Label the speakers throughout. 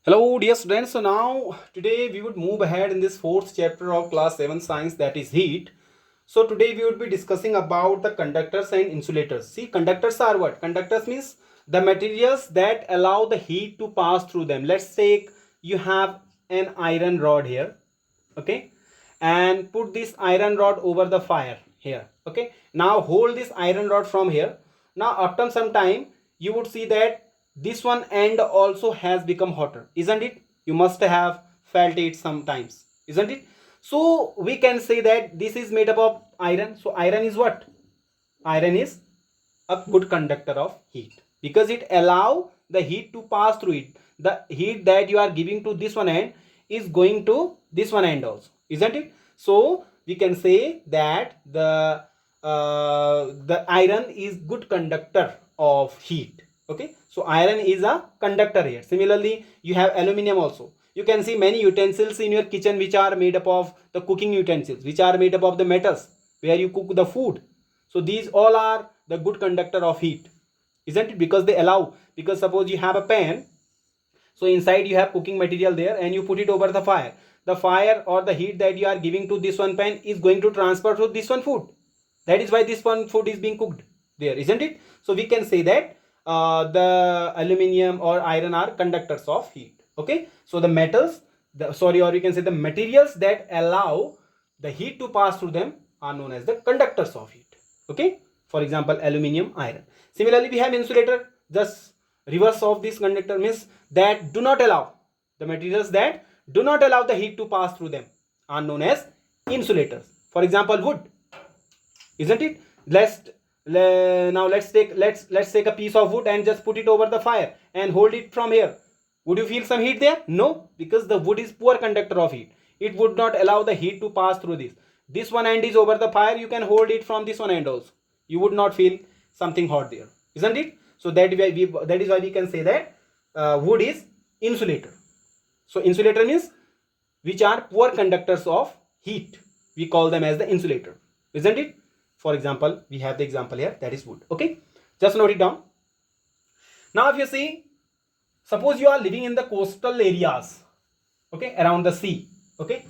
Speaker 1: Hello dear students, so now today we would move ahead in this fourth chapter of class 7 science, that is heat. So today we would be discussing about the conductors and insulators. See, conductors are what? Conductors means the materials that allow the heat to pass through them. Let's take you have an iron rod here, okay, and put this iron rod over the fire here, okay. Now hold this iron rod from here. Now after some time you would see that this one end also has become hotter, isn't it? You must have felt it sometimes, isn't it? So we can say that this is made up of iron. So iron is what? Iron is a good conductor of heat because it allow the heat to pass through it. The heat that you are giving to this one end is going to this one end also, isn't it? So we can say that the iron is good conductor of heat. Okay, so iron is a conductor here. Similarly, you have aluminum also. You can see many utensils in your kitchen which are made up of the cooking utensils, which are made up of the metals where you cook the food. So these all are the good conductor of heat, isn't it? Because they allow, because suppose you have a pan, so inside you have cooking material there and you put it over the fire. The fire or the heat that you are giving to this one pan is going to transfer to this one food. That is why this one food is being cooked there, isn't it? So we can say that the aluminium or iron are conductors of heat. Okay, so the metals, or you can say the materials that allow the heat to pass through them are known as the conductors of heat. Okay, for example, aluminium, iron. Similarly, we have insulator. Just reverse of this conductor means that do not allow, the materials that do not allow the heat to pass through them are known as insulators. For example, wood, isn't it? Let's take a piece of wood and just put it over the fire and hold it from here. Would you feel some heat there? No, because the wood is poor conductor of heat. It would not allow the heat to pass through this one end is over the fire. You can hold it from this one end also, you would not feel something hot there, isn't it? So that is why we can say that wood is insulator. So insulator means which are poor conductors of heat, we call them as the insulator, isn't it? For example, we have the example here, that is wood. Okay, just note it down. Now if you see, suppose you are living in the coastal areas, okay, around the sea. Okay,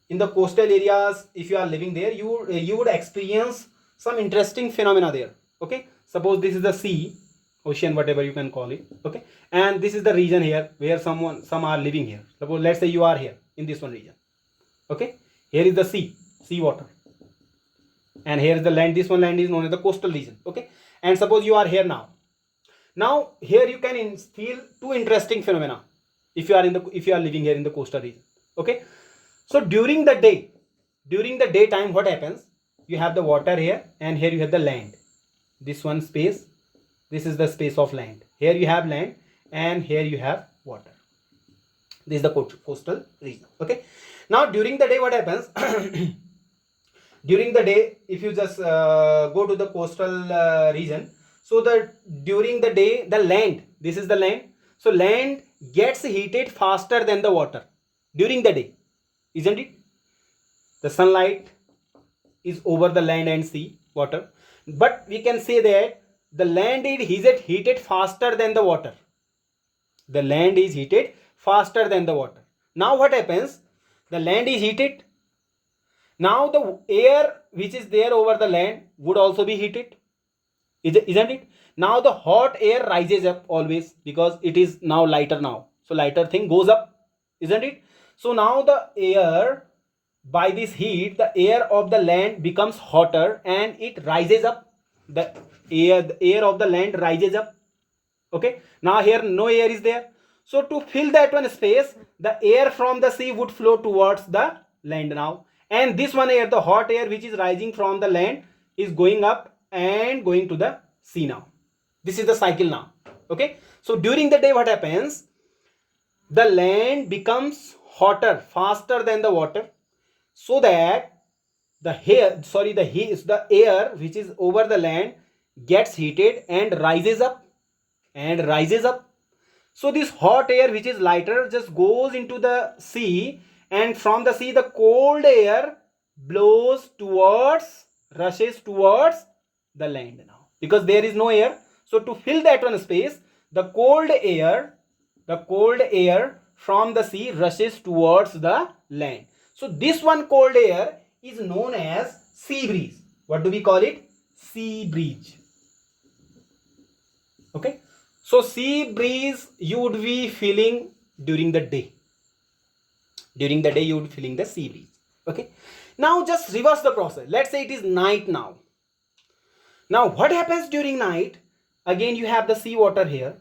Speaker 1: in the coastal areas, if you are living there, you would experience some interesting phenomena there. Okay, suppose this is the sea, ocean, whatever you can call it. Okay, and this is the region here where some are living here. Suppose, let's say you are here in this one region. Okay, here is the sea water, and here is the land. This one land is known as the coastal region. Okay, and suppose you are here now. Now here you can feel two interesting phenomena if you are living here in the coastal region. Okay, so during the daytime, what happens? You have the water here, and here you have the land. This one space, this is the space of land. Here you have land, and here you have water. This is the coastal region. Okay, now during the day, what happens? During the day, if you just go to the coastal region, so during the day, the land, this is the land, so land gets heated faster than the water during the day, isn't it? The sunlight is over the land and sea water, but we can say that the land is heated faster than the water. The land is heated faster than the water. Now what happens? The land is heated. Now the air which is there over the land would also be heated, isn't it? Now the hot air rises up always because it is now lighter now. So lighter thing goes up, isn't it? So now the air, by this heat, the air of the land becomes hotter and it rises up. The air of the land rises up. Okay, now here no air is there. So to fill that one space, the air from the sea would flow towards the land now. And this one air, the hot air which is rising from the land, is going up and going to the sea now. This is the cycle now. Okay, so during the day, what happens? The land becomes hotter faster than the water, so that the air which is over the land gets heated and rises up and rises up. So this hot air which is lighter just goes into the sea, and from the sea the cold air rushes towards the land now, because there is no air. So to fill that one space, the cold air from the sea rushes towards the land. So this one cold air is known as sea breeze. What do we call it? Sea breeze. Okay. So sea breeze you would be feeling during the day. During the day you would be feeling the sea breeze. Okay. Now just reverse the process. Let's say it is night now. Now what happens during night? Again you have the sea water here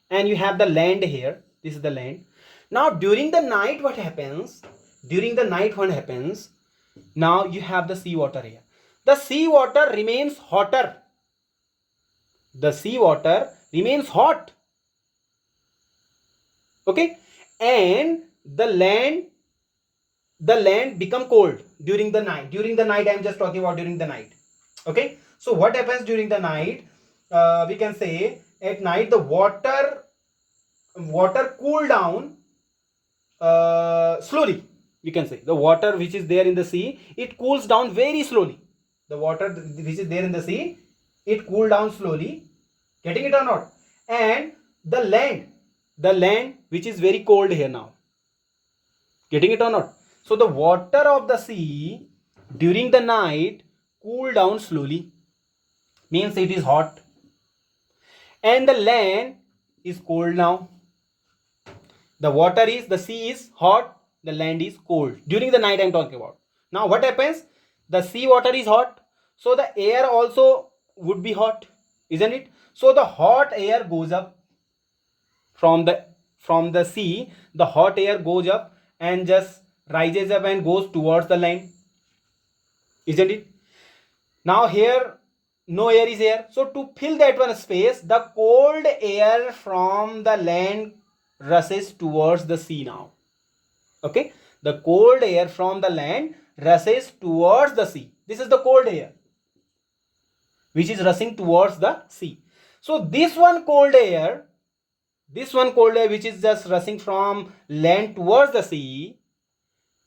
Speaker 1: and you have the land here. This is the land. Now during the night what happens? During the night what happens? Now you have the sea water here. The sea water remains hotter. The sea water remains hot. Okay. And the land become cold during the night. During the night I am just talking about during the night. Okay. So what happens during the night? We can say at night the water cool down slowly. We can say the water which is there in the sea, it cools down very slowly. The water which is there in the sea, it cool down slowly. Getting it or not? And the land which is very cold here now. Getting it or not? So the water of the sea during the night cool down slowly. Means it is hot. And the land is cold now. The sea is hot, the land is cold. During the night I am talking about. Now what happens? The sea water is hot. So the air also would be hot. Isn't it? So the hot air goes up from the sea. The hot air goes up and just rises up and goes towards the land. Isn't it? Now here no air is here. So to fill that one space, the cold air from the land rushes towards the sea now. Okay. The cold air from the land rushes towards the sea. This is the cold air which is rushing towards the sea. So this one cold air which is just rushing from land towards the sea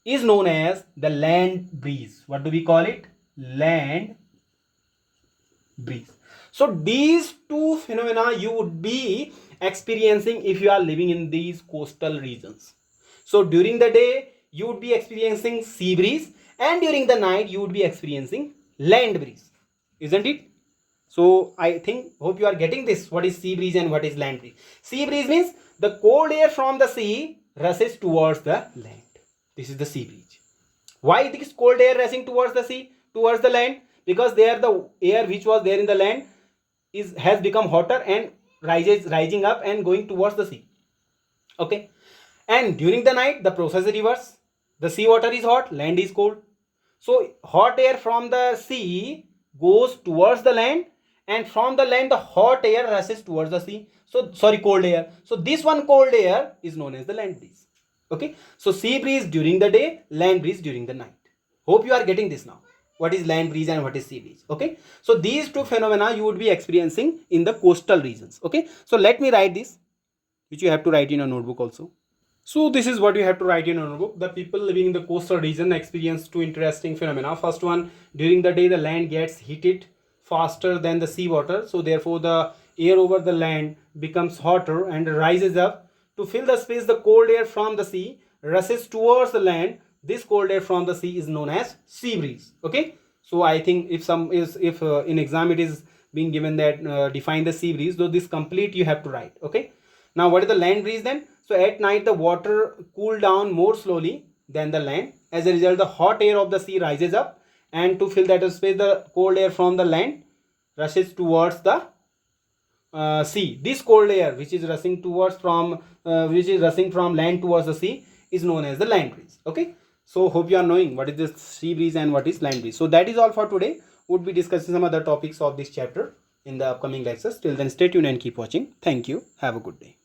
Speaker 1: is known as the land breeze. What do we call it? Land breeze. So these two phenomena you would be experiencing if you are living in these coastal regions. So during the day you would be experiencing sea breeze and during the night you would be experiencing land breeze. Isn't it? So I hope you are getting this. What is sea breeze and what is land breeze? Sea breeze means the cold air from the sea rushes towards the land. This is the sea breeze. Why this cold air rushing towards the sea, towards the land? Because there the air which was there in the land has become hotter and rising up and going towards the sea. Okay. And during the night the process is reverse. The sea water is hot, land is cold. So hot air from the sea goes towards the land, and from the land the hot air rushes towards the sea. So cold air. So this one cold air is known as the land breeze. Okay. So sea breeze during the day, land breeze during the night. Hope you are getting this now. What is land breeze and what is sea breeze? Okay. So these two phenomena you would be experiencing in the coastal regions. Okay. So let me write this, which you have to write in your notebook also. So this is what you have to write in your notebook. The people living in the coastal region experience two interesting phenomena. First one, during the day the land gets heated faster than the sea water. So therefore the air over the land becomes hotter and rises up. To fill the space, the cold air from the sea rushes towards the land. This cold air from the sea is known as sea breeze. Okay. So I think if in exam it is being given that define the sea breeze, so this complete you have to write. Okay. Now what is the land breeze then? So at night the water cool down more slowly than the land. As a result, the hot air of the sea rises up, and to fill that space, the cold air from the land rushes towards the sea. This cold air which is rushing from land towards the sea is known as the land breeze. Okay. So hope you are knowing what is this sea breeze and what is land breeze. So that is all for today. Would be discussing some other topics of this chapter in the upcoming lectures. Till then, stay tuned and keep watching. Thank you. Have a good day.